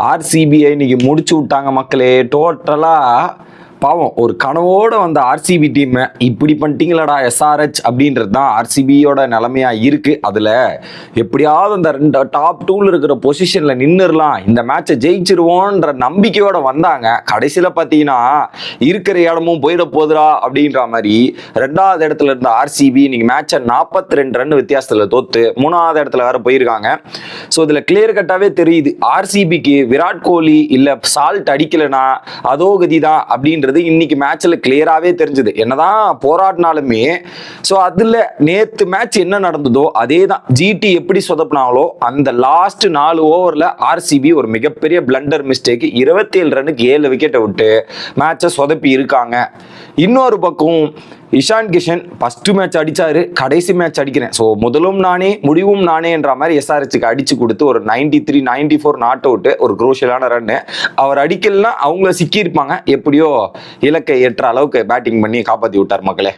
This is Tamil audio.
ஆர்சிபிஐ இன்னைக்கு முடிச்சு விட்டாங்க மக்களே. டோட்டலாக பாவம் ஒரு கனவோடு வந்த ஆர்சிபி டீம் இப்படி பண்ணிட்டீங்களாடா எஸ்ஆர்ஹெச் அப்படின்றது தான் ஆர்சிபியோட நிலைமையாக இருக்குது. அதில் எப்படியாவது அந்த ரெண்டு டாப் 2ல் இருக்கிற பொசிஷனில் நின்றுடலாம், இந்த மேட்சை ஜெயிச்சிருவோன்ற நம்பிக்கையோடு வந்தாங்க. கடைசியில் பார்த்தீங்கன்னா இருக்கிற இடமும் போயிட போதுரா அப்படின்ற மாதிரி 2வது இடத்துல இருந்த ஆர்சிபி இன்னைக்கு மேட்சை 42 ரன் வித்தியாசத்தில் தோத்து 3வது இடத்துல வேற போயிருக்காங்க. ஸோ இதில் கிளியர் கட்டாகவே தெரியுது ஆர்சிபிக்கு விராட் கோலி இல்லை சால்ட் அடிக்கலைன்னா அதோ கதி தான் அப்படின்ற இன்னைக்கு மேட்ச்ல கிளியராவே தெரிஞ்சது. என்னதான் போராடினாலுமே சோ அதுல நேத்து மேட்ச் என்ன நடந்ததோ அதே தான். ஜிடி எப்படி சொதப்பினாங்களோ அந்த லாஸ்ட் 4 ஓவர்ல ஆர்சிபி ஒரு மிகப்பெரிய பிளண்டர் மிஸ்டேக் 27 ரன்னுக்கு 7 விக்கெட்டை விட்டு மேட்சை சொதப்பி இருக்காங்க. இன்னொரு பக்கம் இஷான் கிஷன் ஃபர்ஸ்ட் மேட்ச் அடிச்சாரு, கடைசி மேட்ச் அடிக்கிறேன், ஸோ முதலும் நானே முடிவும் நானே என்ற மாதிரி எஸ்ஆர்ஹெச்சுக்கு அடிச்சு கொடுத்து ஒரு 93 94 நாட் அவுட், ஒரு குரூஷியலான ரன்னு. அவர் அடிக்கலன்னா அவங்கள சிக்கியிருப்பாங்க, எப்படியோ இலக்கை ஏற்ற அளவுக்கு பேட்டிங் பண்ணி காப்பாற்றி விட்டார் மக்களே.